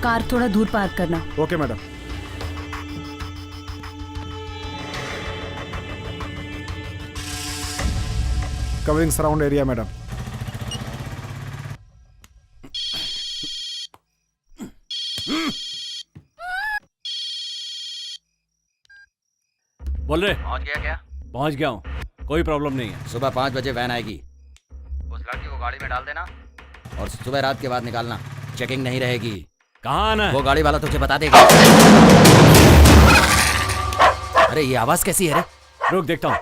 Car थोड़ा दूर park करना। Okay madam. Covering surround area madam. बोल रहे पहुंच गया क्या? पहुंच गया हूँ, कोई प्रॉब्लम नहीं है। सुबह 5 बजे वैन आएगी, उस लड़की को गाड़ी में डाल देना और सुबह रात के बाद निकालना, चेकिंग नहीं रहेगी। कहाँ आना है? वो गाड़ी वाला तुझे बता देगा। अरे ये आवाज कैसी है रे? रुक देखता हूँ।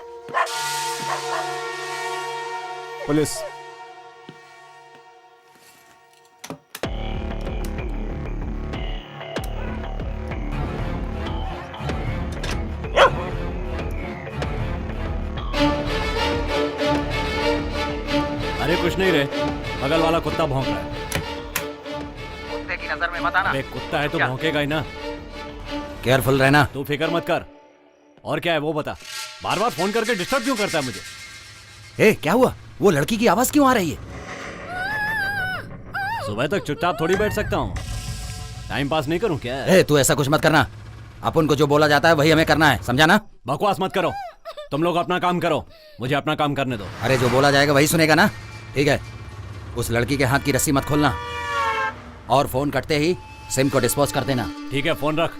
पुलिस। अरे कुछ नहीं रे, बगल वाला कुत्ता भौंक रहा है। कुत्ते की नजर में मत आना। अबे कुत्ता है तो भौंकेगा ही ना। केयरफुल रहना। तू फिक्र मत कर। और क्या है वो बता, बार बार फोन करके डिस्टर्ब क्यों करता है मुझे? ए क्या हुआ? वो लड़की की आवाज क्यों आ रही है? सुबह तक चुपचाप थोड़ी बैठ सकता हूँ, टाइम पास नहीं करूँ क्या? ए तू ऐसा कुछ मत करना, अपन को जो बोला जाता है वही हमें करना है, समझा ना? बकवास मत करो, तुम लोग अपना काम करो, मुझे अपना काम करने दो। अरे जो बोला जाएगा वही सुनेगा ना? ठीक है, उस लड़की के हाथ की रस्सी मत खोलना और फोन कटते ही सिम को डिस्पोज कर देना। ठीक है, फोन रख।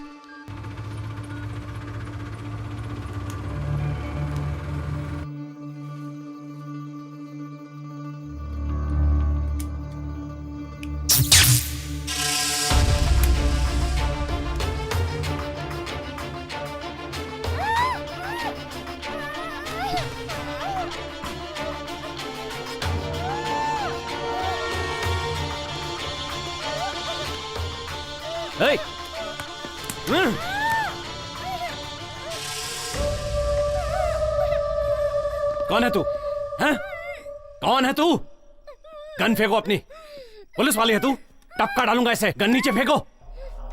Hey! कौन है तू? हैं? कौन है तू? गन फेंको अपनी। पुलिस वाली है तू? टपका डालूंगा इसे। गन नीचे फेंको,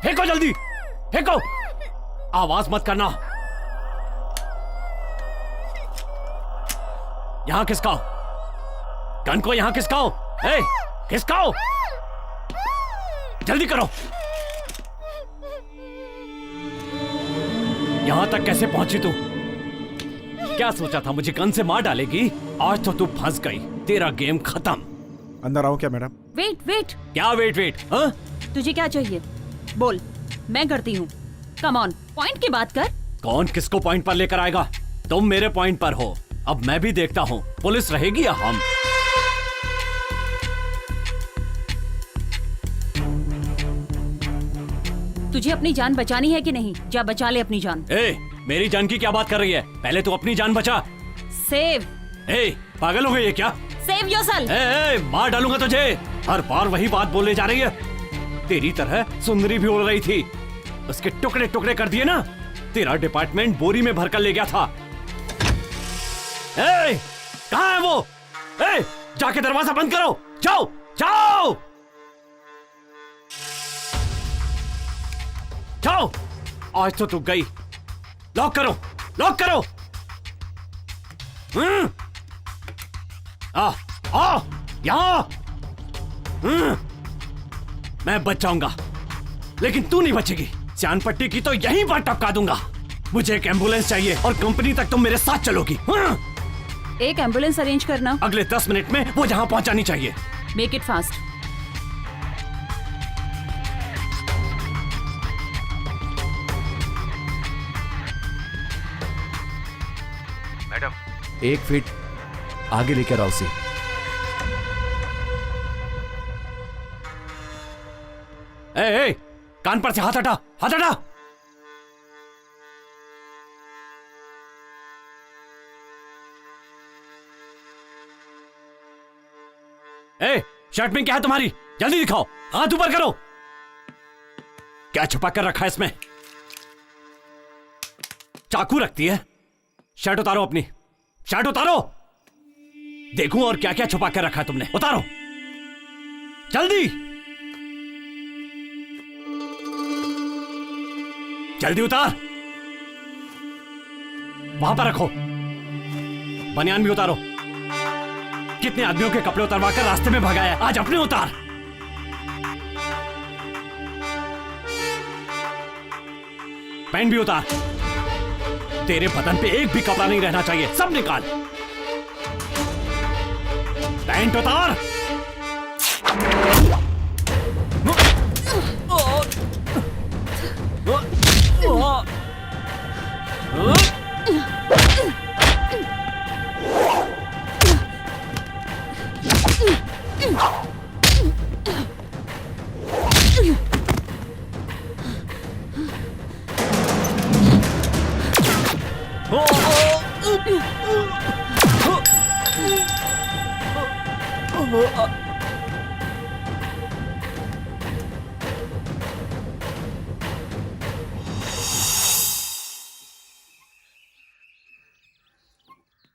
फेंको जल्दी, फेंको। आवाज मत करना। यहां खिसकाओ, गन को यहां खिसकाओ। ए, खिसकाओ, जल्दी करो। यहां तक कैसे पहुंची तू? क्या सोचा था मुझे गन से मार डालेगी? आज तो तू फंस गई, तेरा गेम खत्म। अंदर आओ क्या मैडम? वेट वेट, क्या वेट वेट? हाँ? तुझे क्या चाहिए बोल, मैं करती हूँ। कम ऑन, पॉइंट की बात कर। कौन किसको पॉइंट पर लेकर आएगा? तुम मेरे पॉइंट पर हो, अब मैं भी देखता हूँ पुलिस रहेगी या हम। तुझे अपनी जान बचानी है कि नहीं? जा बचा ले अपनी जान। ए, मेरी जान की क्या बात कर रही है? पहले तू अपनी जान बचा। सेव। ए, पागल हो गई है क्या? Save yourself. ए, मार डालूंगा तुझे। हर बार वही बात बोलने जा रही है। तेरी तरह सुंदरी भी उड़ रही थी, उसके टुकड़े टुकड़े कर दिए ना। तेरा डिपार्टमेंट बोरी में भरकर ले गया था। ए, कहाँ है वो? ए, जाके दरवाजा बंद करो। जाओ जाओ जाओ। आज तो तू गई। लॉक करो, लॉक करो। आ यहां। मैं बच जाऊंगा, लेकिन तू नहीं बचेगी। चांद पट्टी की तो यहीं पर टपका दूंगा। मुझे एक एम्बुलेंस चाहिए और कंपनी तक तुम मेरे साथ चलोगी। एक एम्बुलेंस अरेंज करना। अगले 10 मिनट में वो जहां पहुंचानी चाहिए। Make it fast. Madam 1 feet आगे लेकर आओ उसे। ए, कान पर से हाथ हटा, हाथ हटा। ए, शर्ट में क्या है तुम्हारी? जल्दी दिखाओ, हाथ ऊपर करो। क्या छुपा कर रखा है इसमें? चाकू रखती है? शर्ट उतारो अपनी, शर्ट उतारो। देखूं और क्या क्या छुपा कर रखा है तुमने। उतारो जल्दी, जल्दी उतार। वहां पर रखो। बनियान भी उतारो। कितने आदमियों के कपड़े उतरवा कर रास्ते में भगाया, आज अपने उतार। पैंट भी उतार। तेरे बदन पे एक भी कपड़ा नहीं रहना चाहिए, सब निकाल। पैंट उतार।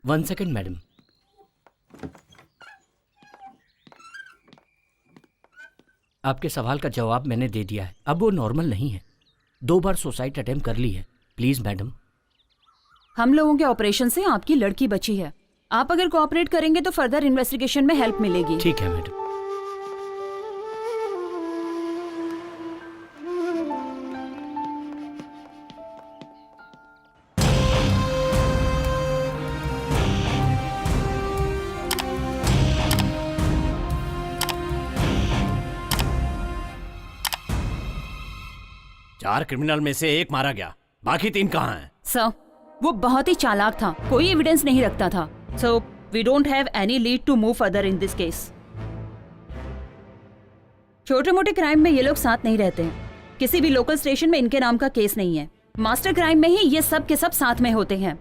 One second madam. आपके सवाल का जवाब मैंने दे दिया है। अब वो नॉर्मल नहीं है। 2 बार सुसाइड अटेम्प्ट कर ली है। Please madam. हम लोगों के ऑपरेशन से आपकी लड़की बची है। आप अगर कोऑपरेट करेंगे तो फर्दर इन्वेस्टिगेशन में हेल्प मिलेगी। ठीक है मैडम। चार क्रिमिनल में से एक मारा गया, बाकी 3 कहाँ हैं? सर, वो बहुत ही चालाक था, कोई एविडेंस नहीं रखता था। So we don't have any lead to move further in this case. छोटे मोटे क्राइम में ये लोग साथ नहीं रहते हैं। किसी भी लोकल स्टेशन में इनके नाम का केस नहीं है। मास्टर क्राइम में ही ये सब के सब साथ में होते हैं।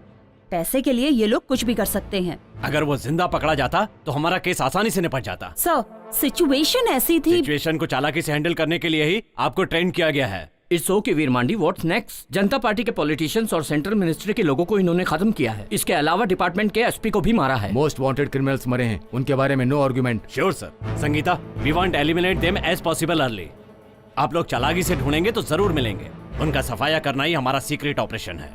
पैसे के लिए ये लोग कुछ भी कर सकते हैं। अगर वो जिंदा पकड़ा जाता तो हमारा केस आसानी से निपट जाता। सर, सिचुएशन ऐसी थी। सिचुएशन को चालाकी से हैंडल करने के लिए ही आपको ट्रेन किया गया है। It's okay Veer Mandi, what's next? Janata Party के पॉलिटिशियंस और सेंट्रल मिनिस्ट्री के लोगों को इन्होंने खत्म किया है। इसके अलावा डिपार्टमेंट के एसपी को भी मारा है। मोस्ट वांटेड क्रिमिनल्स मरे हैं, उनके बारे में no argument. Sure sir. Sangeeta, we want eliminate them as possible early. आप लोग चालाकी से ढूंढेंगे तो जरूर मिलेंगे। उनका सफाया करना ही हमारा सीक्रेट ऑपरेशन है।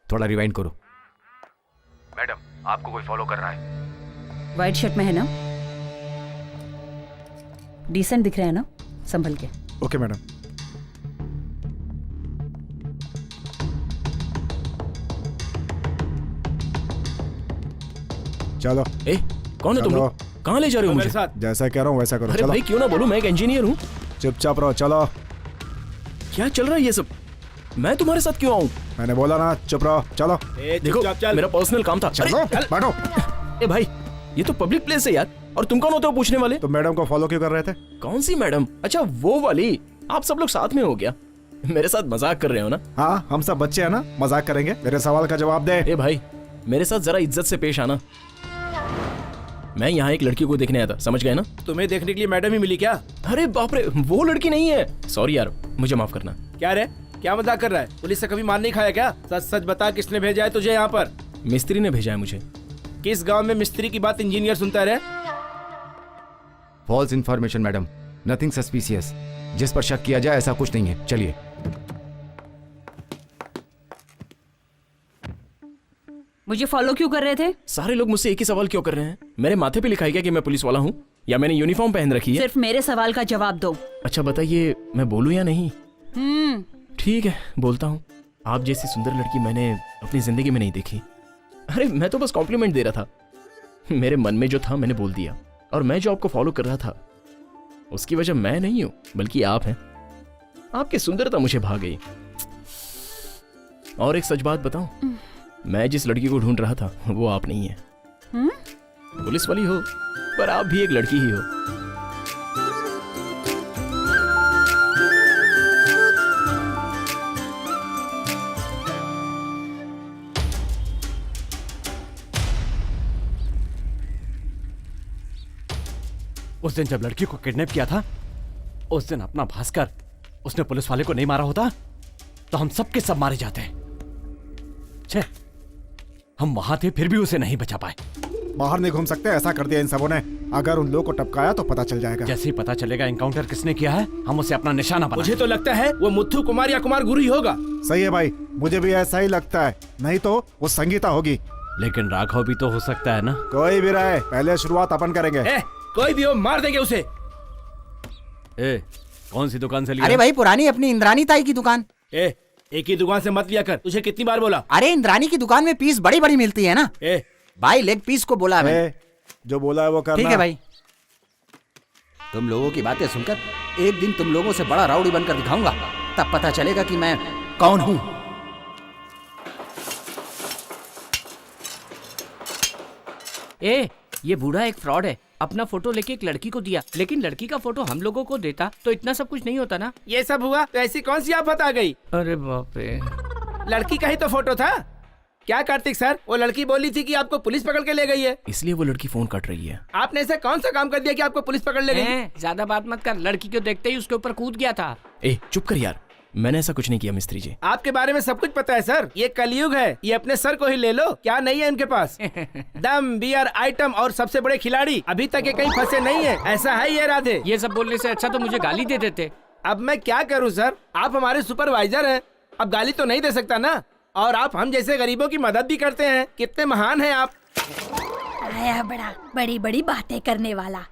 थोड़ा रिवाइंड करो। मैडम, आपको कोई फॉलो कर रहा है। व्हाइट शर्ट में है ना? डिसेंट दिख रहा है ना? संभल के। Okay madam. चलो। ए, कौन है तुम चलो। लोग? कहाँ ले जा रहे हो मुझे? जैसा कह रहा हूँ वैसा करो। अरे चलो। भाई क्यों ना बोलूं, मैं एक इंजीनियर हूँ। चुपचाप रहो। चलो। क्या चल रहा है ये सब? मैं तुम्हारे साथ क्यों आऊँ? मैंने बोला ना, चुप रहो। चलो। देखो, मेरा पर्सनल काम था। चलो बैठो। ए भाई, ये तो पब्लिक प्लेस है यार। और तुम कौन होते हो पूछने वाले? तो मैडम को फॉलो क्यों कर रहे थे? कौन सी मैडम? अच्छा वो वाली। आप सब लोग साथ में हो गया? मेरे साथ मजाक कर रहे हो ना? हाँ, हम सब बच्चे हैं ना, मजाक करेंगे। मेरे सवाल का जवाब दे। ए भाई, मेरे साथ जरा इज्जत से पेश आना। मैं यहाँ एक लड़की को देखने आया था, समझ गए ना? तुम्हें देखने के लिए मैडम ही मिली क्या? अरे बाप रे, वो लड़की नहीं है। सॉरी यार, मुझे माफ करना। क्या रे, क्या मजाक कर रहा है? पुलिस से कभी मार नहीं खाया क्या? सच सच बता, किसने भेजा है तुझे यहाँ पर? मिस्त्री ने भेजा है मुझे। किस गांव में मिस्त्री की बात इंजीनियर सुनता रहे? False information madam, nothing suspicious. जिस पर शक किया जाए ऐसा कुछ नहीं है। चलिए। मुझे फॉलो क्यों कर रहे थे? सारे लोग मुझसे एक ही सवाल क्यों कर रहे हैं? मेरे माथे पे लिखा है क्या कि मैं पुलिस वाला हूँ, या मैंने यूनिफॉर्म पहन रखी है? सिर्फ मेरे सवाल का जवाब दो। अच्छा बताइए, मैं बोलूं या नहीं? ठीक है, बोलता हूँ। आप जैसी सुंदर लड़की मैंने अपनी जिंदगी में नहीं देखी। अरे मैं तो बस कॉम्प्लीमेंट दे रहा था। मेरे मन में जो था मैंने बोल दिया। और मैं जो आपको फॉलो कर रहा था उसकी वजह मैं नहीं हूं बल्कि आप हैं। आपकी सुंदरता मुझे भा गई। और एक सच बात बताऊं, मैं जिस लड़की को ढूंढ रहा था वो आप नहीं है। पुलिस वाली हो पर आप भी एक लड़की ही हो। उस दिन जब लड़की को किडनैप किया था, उस दिन अपना भास्कर उसने पुलिस वाले को नहीं मारा होता तो हम सब के सब मारे जाते हैं। छे, हम वहां थे फिर भी उसे नहीं बचा पाए। बाहर नहीं घूम सकते, ऐसा कर दिया इन सबों ने। अगर उन लोगों को टपकाया तो पता चल जाएगा। जैसे ही पता चलेगा एनकाउंटर किसने किया है, हम उसे अपना निशाना बना। मुझे तो लगता है वो मुथ्थू कुमार या कुमार गुरु ही होगा। सही है भाई, मुझे भी ऐसा ही लगता है। नहीं तो वो संगीता होगी। लेकिन राघव भी तो हो सकता है ना। कोई भी रहे, पहले शुरुआत अपन करेंगे। कोई भी हो, मार देंगे उसे। कौन सी दुकान से लिया? अरे भाई पुरानी अपनी इंद्रानी ताई की दुकान। एक ही दुकान से मत लिया कर, तुझे कितनी बार बोला। अरे इंद्रानी की दुकान में पीस बड़ी बड़ी मिलती है ना। भाई लेग पीस को बोला मैं। जो बोला है वो करना। ठीक है भाई। तुम लोगों की बातें सुनकर एक दिन तुम लोगों से बड़ा राउडी बनकर दिखाऊंगा, तब पता चलेगा कि मैं कौन हूं। ये बूढ़ा एक फ्रॉड है। अपना फोटो लेके एक लड़की को दिया, लेकिन लड़की का फोटो हम लोगों को देता तो इतना सब कुछ नहीं होता ना। ये सब हुआ तो ऐसी कौन सी आफत आ गई? अरे बाप रे, लड़की का ही तो फोटो था। क्या कार्तिक सर, वो लड़की बोली थी कि आपको पुलिस पकड़ के ले गई है। इसलिए वो लड़की फोन काट रही है। आपने ऐसा कौन सा काम कर दिया कि आपको पुलिस पकड़ ले गई? ज्यादा बात मत कर। लड़की को देखते ही उसके ऊपर कूद गया था। चुप कर यार, मैंने ऐसा कुछ नहीं किया मिस्त्री जी। आपके बारे में सब कुछ पता है सर। ये कलयुग है, ये अपने सर को ही ले लो। क्या नहीं है इनके पास? दम, बियर, आइटम और सबसे बड़े खिलाड़ी। अभी तक ये कहीं फंसे नहीं है। ऐसा है ये राधे? ये सब बोलने से अच्छा तो मुझे गाली दे देते। अब मैं क्या करूं सर, आप हमारे सुपरवाइजर हैं। अब गाली तो नहीं दे सकता ना। और आप हम जैसे गरीबों की मदद भी करते हैं। कितने महान हैं आप। आया बड़ा बड़ी बड़ी बातें करने वाला।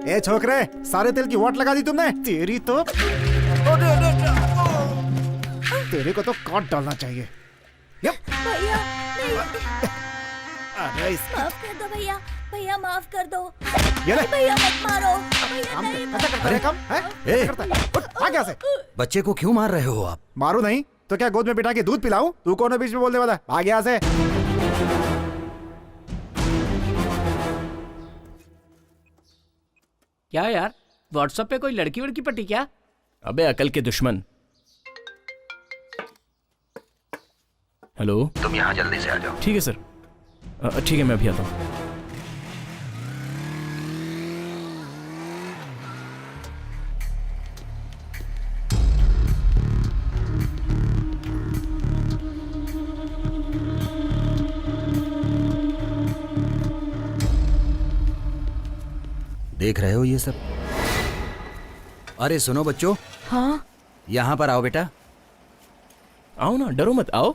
ए छोकरे, सारे तेल की वाट लगा दी तुमने। तेरी तो तेरे को तो काट डालना चाहिए। भैया नहीं। अरे माफ कर दो भैया, भैया माफ कर दो। ये ले। भैया मत मारो। भैया काम नहीं कैसा करता है काम है? ए! करता है। उठ, भाग यहाँ से। बच्चे को क्यों मार रहे हो आप? मारू नहीं तो क्या गोद में बिठा के दूध पिलाऊं? तू कौन है बीच में बोलने वाला? भाग यहाँ से। क्या यार, व्हाट्सएप पे कोई लड़की वड़की पटी क्या? अबे अकल के दुश्मन। हेलो, तुम यहाँ जल्दी से आ जाओ। ठीक है सर। ठीक है, मैं अभी आता हूँ। देख रहे हो ये सब? अरे सुनो बच्चों। हाँ यहाँ पर आओ बेटा। आओ ना, डरो मत, आओ।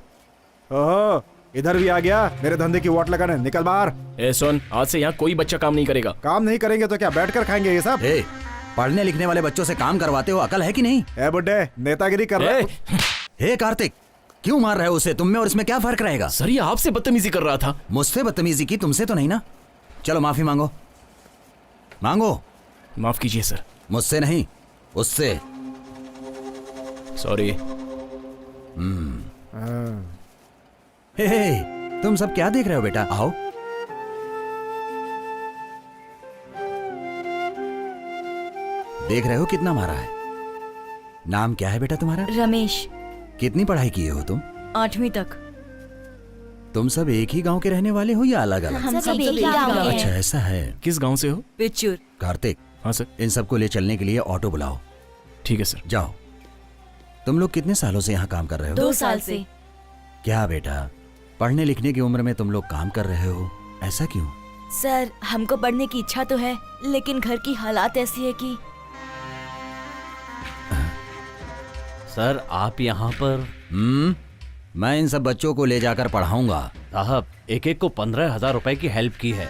ओहो, इधर भी आ गया मेरे धंधे की वाट लगाने। निकल बाहर। ए सुन, आज से यहाँ कोई बच्चा काम नहीं करेगा। काम नहीं करेंगे तो क्या बैठकर खाएंगे ये सब? पढ़ने लिखने वाले बच्चों से काम करवाते हो, अकल है कि नहीं? ए बुड्ढे, नेतागिरी कर रहे हो। हे कार्तिक, क्यों मार रहे हो उसे? तुम में और इसमें क्या फर्क रहेगा? सर ये आपसे बदतमीजी कर रहा था। मुझसे बदतमीजी की, तुमसे तो नहीं ना। चलो माफी मांगो, मांगो। माफ कीजिए सर। मुझसे नहीं, उससे। सॉरी। हे, तुम सब क्या देख रहे हो बेटा? आओ। देख रहे हो कितना मारा है? नाम क्या है बेटा तुम्हारा? रमेश। कितनी पढ़ाई किए हो तुम? 8वीं तक। तुम सब एक ही गांव के रहने वाले हो या अलग अलग? हम सब एक ही गाँव के अच्छा हैं। ऐसा है। किस गांव से हो? बिच्छूर। कार्तिक, हाँ सर। इन सबको ले चलने के लिए ऑटो बुलाओ। ठीक है सर। जाओ। तुम लोग कितने सालों से यहाँ काम कर रहे हो? 2 साल से। क्या बेटा, पढ़ने लिखने की उम्र में तुम लोग काम कर रहे हो, ऐसा क्यों? सर हमको पढ़ने की इच्छा तो है, लेकिन घर की हालात ऐसी है कि। सर आप यहाँ पर? मैं इन सब बच्चों को ले जाकर पढ़ाऊंगा। साहब एक एक को 15,000 रुपए की हेल्प की है।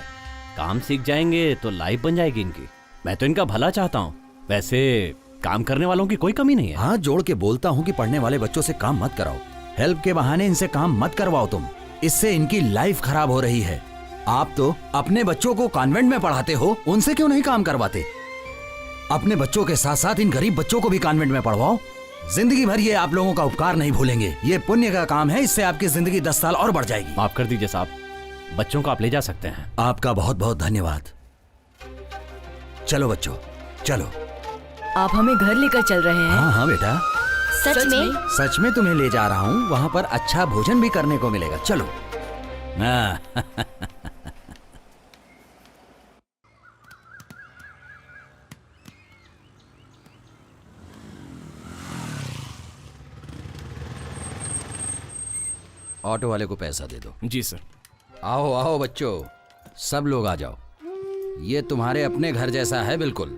काम सीख जाएंगे तो लाइफ बन जाएगी इनकी। मैं तो इनका भला चाहता हूँ। वैसे काम करने वालों की कोई कमी नहीं है। हाथ जोड़ के बोलता हूँ कि पढ़ने वाले बच्चों से काम मत कराओ। हेल्प के बहाने इनसे काम मत करवाओ तुम। इससे इनकी लाइफ खराब हो रही है। आप तो अपने बच्चों को कॉन्वेंट में पढ़ाते हो, उनसे क्यों नहीं काम करवाते? अपने बच्चों के साथ साथ इन गरीब बच्चों को भी कॉन्वेंट में पढ़वाओ। जिंदगी भर ये आप लोगों का उपकार नहीं भूलेंगे। ये पुण्य का काम है, इससे आपकी जिंदगी 10 साल और बढ़ जाएगी। माफ कर दीजिए साहब, बच्चों को आप ले जा सकते हैं। आपका बहुत बहुत धन्यवाद। चलो बच्चों चलो। आप हमें घर लेकर चल रहे हैं? हाँ हाँ बेटा, सच में? सच में तुम्हें ले जा रहा हूँ। वहाँ पर अच्छा भोजन भी करने को मिलेगा। चलो। हाँ। ऑटो वाले को पैसा दे दो। जी सर। आओ आओ बच्चों, सब लोग आ जाओ। ये तुम्हारे अपने घर जैसा है बिल्कुल।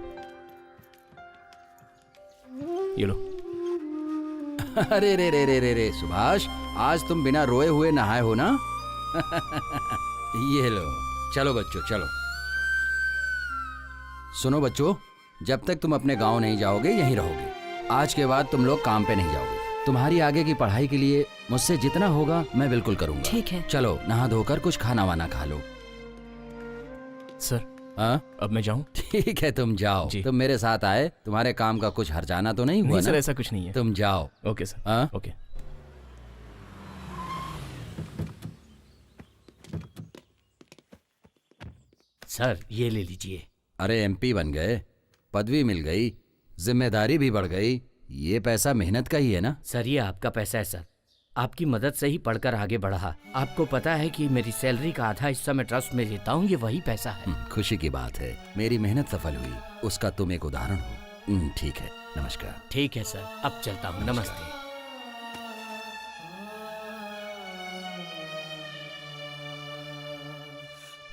ये लो। अरे रे रे रे रे रे सुभाष, आज तुम बिना रोए हुए नहाए हो ना? ये लो। चलो बच्चों चलो। सुनो बच्चों, जब तक तुम अपने गांव नहीं जाओगे यहीं रहोगे। आज के बाद तुम लोग काम पे नहीं जाओगे। तुम्हारी आगे की पढ़ाई के लिए मुझसे जितना होगा मैं बिल्कुल करूंगा। ठीक है। चलो नहा धोकर कुछ खाना वाना खा लो। सर हाँ अब मैं जाऊं? ठीक है तुम जाओ। जी। तुम मेरे साथ आए, तुम्हारे काम का कुछ हर्जाना तो नहीं हुआ नहीं सर, ना? ऐसा कुछ नहीं है। तुम जाओ। Okay sir. हाँ? ओके। सर ये ले लीजिए। अरे एमपी बन गए, पदवी मिल गई, जिम्मेदारी भी बढ़ गई। ये पैसा मेहनत का ही है ना? सर ये आपका पैसा है सर, आपकी मदद से ही पढ़कर आगे बढ़ा। आपको पता है कि मेरी सैलरी का आधा हिस्सा मैं ट्रस्ट में देता हूँ, ये वही पैसा है। खुशी की बात है। मेरी मेहनत सफल हुई, उसका तुम एक उदाहरण हो। ठीक है, नमस्कार। ठीक है सर, अब चलता हूँ। नमस्ते।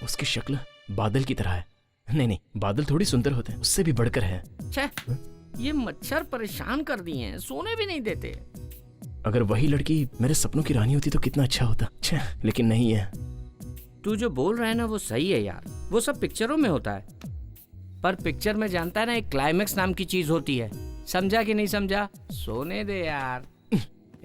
उसकी शक्ल बादल की तरह है। नहीं नहीं, बादल थोड़ी सुंदर होते हैं, उससे भी बढ़कर है। छे, ये मच्छर परेशान कर दिए हैं, सोने भी नहीं देते। अगर वही लड़की मेरे सपनों की रानी होती तो कितना अच्छा होता। छे, लेकिन नहीं है। तू जो बोल रहा है ना वो सही है यार, वो सब पिक्चरों में होता है। पर पिक्चर में जानता है ना, एक क्लाइमेक्स नाम की चीज होती है। समझा कि नहीं समझा? सोने दे यार।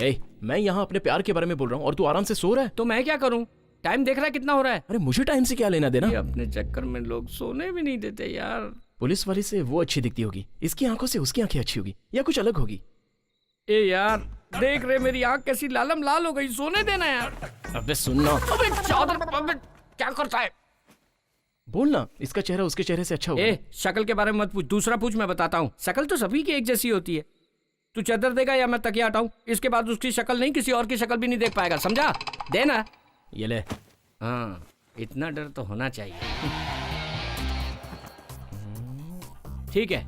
ए, मैं यहाँ अपने प्यार के बारे में बोल रहा हूँ और तू आराम से सो रहा है। तो मैं क्या करूँ? टाइम देख रहा है कितना हो रहा है? अरे मुझे टाइम से क्या लेना देना? ये अपने चक्कर में लोग सोने भी नहीं देते यार। पुलिस वाली से वो अच्छी दिखती होगी, इसकी आंखों से उसकी आंखें अच्छी होगी, या कुछ अलग होगी। ए यार देख रहे मेरी आंख कैसी लालम लाल हो गई, सोने देना यार। अबे सुनना। अबे चादर, अबे क्या करता है? बोलना, इसका चेहरा उसके चेहरे से अच्छा होगा। ए शक्ल के बारे में मत पूछ, दूसरा पूछ, मैं बताता हूँ। शक्ल तो सभी की एक जैसी होती है। तू चादर देगा या मैं तकिया हटाऊं? इसके बाद उसकी शक्ल नहीं, किसी और की शक्ल भी नहीं देख पाएगा, समझा? देना। ये ले। हाँ, इतना डर तो होना चाहिए। ठीक है,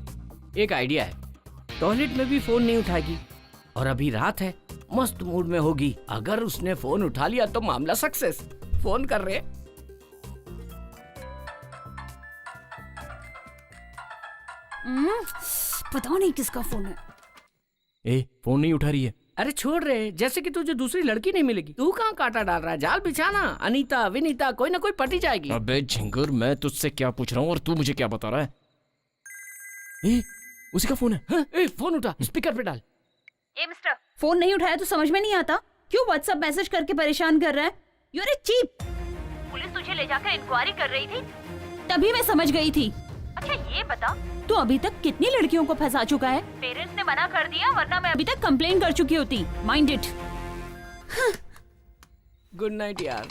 एक आइडिया है। टॉयलेट में भी फोन नहीं उठाएगी और अभी रात है, मस्त मूड में होगी। अगर उसने फोन उठा लिया तो मामला सक्सेस। फोन कर रहे। पता नहीं किसका फोन है। ए, फोन नहीं उठा रही है। अरे छोड़ रहे, जैसे कि तुझे दूसरी लड़की नहीं मिलेगी। तू कहाँ कांटा डाल रहा है? जाल बिछाना। अनीता विनीता कोई ना कोई पटी जाएगी। अबे झिंगुर, मैं तुझसे क्या पूछ रहा हूँ और तू मुझे क्या बता रहा है? ए, उसी का फोन है। हाँ, ए, फोन उठा, स्पीकर पे डाल। ए मिस्टर, फोन नहीं उठाया तो समझ में नहीं आता? क्यों व्हाट्सएप मैसेज करके परेशान कर रहा है? You are a cheap. Police तुझे ले जाकर इंक्वायरी कर रही थी, तभी मैं समझ गई थी। अच्छा ये बता, तू अभी तक कितनी लड़कियों को फंसा चुका है? पेरेंट्स ने मना कर दिया, वरना मैं अभी तक कंप्लेन कर चुकी होती। Mind it. गुड नाइट यार।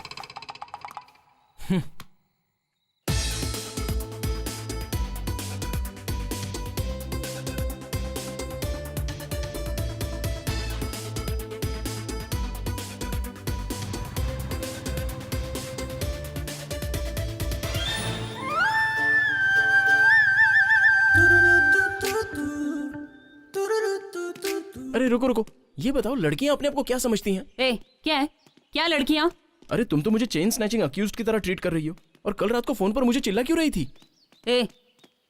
अरे रुको रुको, ये बताओ लड़कियां अपने आप को क्या समझती हैं? ए, क्या है? क्या लड़कियां? अरे तुम तो मुझे चेन स्नैचिंग अक्यूज्ड की तरह ट्रीट कर रही हो, और कल रात को फोन पर मुझे चिल्ला क्यों रही थी? ए,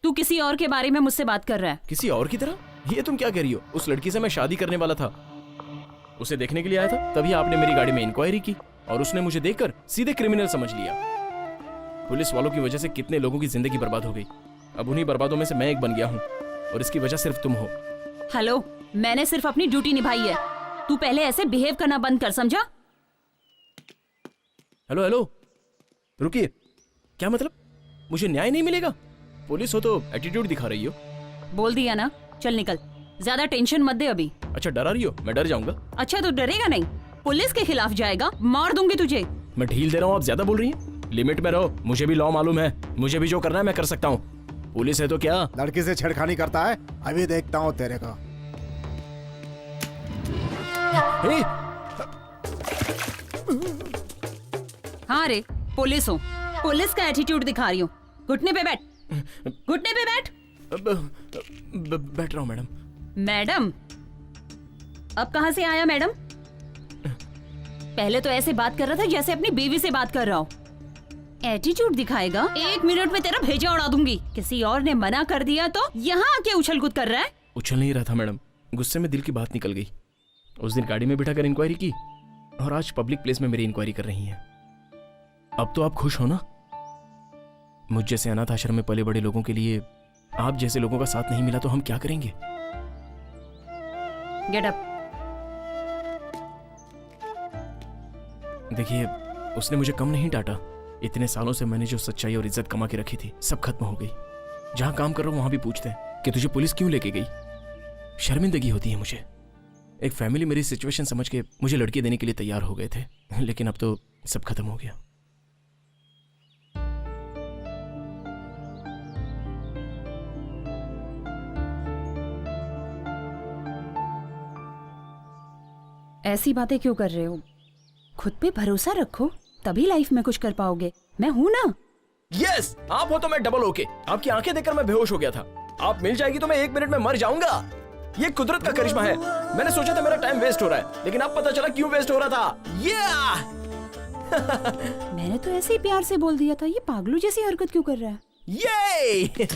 तू किसी और के बारे में मुझसे बात कर रहा है। किसी और की तरह? ये तुम क्या कह रही हो? उस लड़की से मैं शादी करने वाला था, उसे देखने के लिए आया था, तभी आपने मेरी गाड़ी में इंक्वायरी की। और उसने मुझे देखकर सीधे क्रिमिनल समझ लिया। पुलिस वालों की वजह से कितने लोगों की जिंदगी बर्बाद हो गई। अब उन्हीं बर्बादों में से मैं एक बन गया हूँ और इसकी वजह सिर्फ तुम हो। हेलो, मैंने सिर्फ अपनी ड्यूटी निभाई है। तू पहले ऐसे बिहेव करना बंद कर, समझा? हेलो हेलो, रुकिए। क्या मतलब? मुझे न्याय नहीं मिलेगा? पुलिस हो तो एटीट्यूड दिखा रही हो। बोल दिया ना, चल निकल। ज्यादा टेंशन मत दे अभी। अच्छा, डरा रही हो? मैं डर जाऊंगा? अच्छा तो डरेगा नहीं, पुलिस के खिलाफ जाएगा, मार दूंगी तुझे। मैं ढील दे रहा हूँ, आप ज्यादा बोल रही हैं। लिमिट में रहो, मुझे भी लॉ मालूम है। मुझे भी जो करना है मैं कर सकता हूँ। पुलिस है तो क्या? लड़की से छेड़खानी करता है, अभी देखता हूँ तेरे को। हे, हाँ रे, पुलिस हूँ, पुलिस का एटीट्यूड दिखा रही हूँ। घुटने पे बैठ, घुटने पे बैठ। बैठ रहा हूँ मैडम। मैडम? अब कहाँ से आया मैडम? पहले तो ऐसे बात कर रहा था जैसे अपनी बीवी से बात कर रहा हो। एटीट्यूड दिखाएगा, 1 मिनट में तेरा भेजा उड़ा दूंगी। किसी और ने मना कर दिया तो यहाँ आके उछल कूद कर रहा है। उछल नहीं रहा था मैडम, गुस्से में दिल की बात निकल गई। उस दिन गाड़ी में बिठा कर इंक्वायरी की और आज पब्लिक प्लेस में मेरी इंक्वायरी कर रही हैं। अब तो आप खुश हो ना? मुझ जैसे अनाथ आश्रम में पले बड़े लोगों के लिए आप जैसे लोगों का साथ नहीं मिला तो हम क्या करेंगे? Get up. देखिए, उसने मुझे कम नहीं डांटा। इतने सालों से मैंने जो सच्चाई और इज्जत कमा के रखी थी सब खत्म हो गई। जहां काम कर रहा हूं वहां भी पूछते हैं कि तुझे पुलिस क्यों लेके गई। शर्मिंदगी होती है मुझे। एक फैमिली मेरी सिचुएशन समझ के मुझे लड़की देने के लिए तैयार हो गए थे, लेकिन अब तो सब खत्म हो गया। ऐसी बातें क्यों कर रहे हो? खुद पे भरोसा रखो, तभी लाइफ में कुछ कर पाओगे। मैं हूं ना। यस, आप हो तो मैं डबल ओके। आपकी आंखें देखकर मैं बेहोश हो गया था। आप मिल जाएगी तो मैं 1 मिनट में मर जाऊंगा। ये कुदरत का करिश्मा है। मैंने सोचा था मेरा टाइम वेस्ट हो रहा है, लेकिन अब पता चला क्यों वेस्ट हो रहा था। मैंने तो ऐसे ही प्यार से बोल दिया था, ये पागलों जैसी हरकत क्यों कर रहा है? ये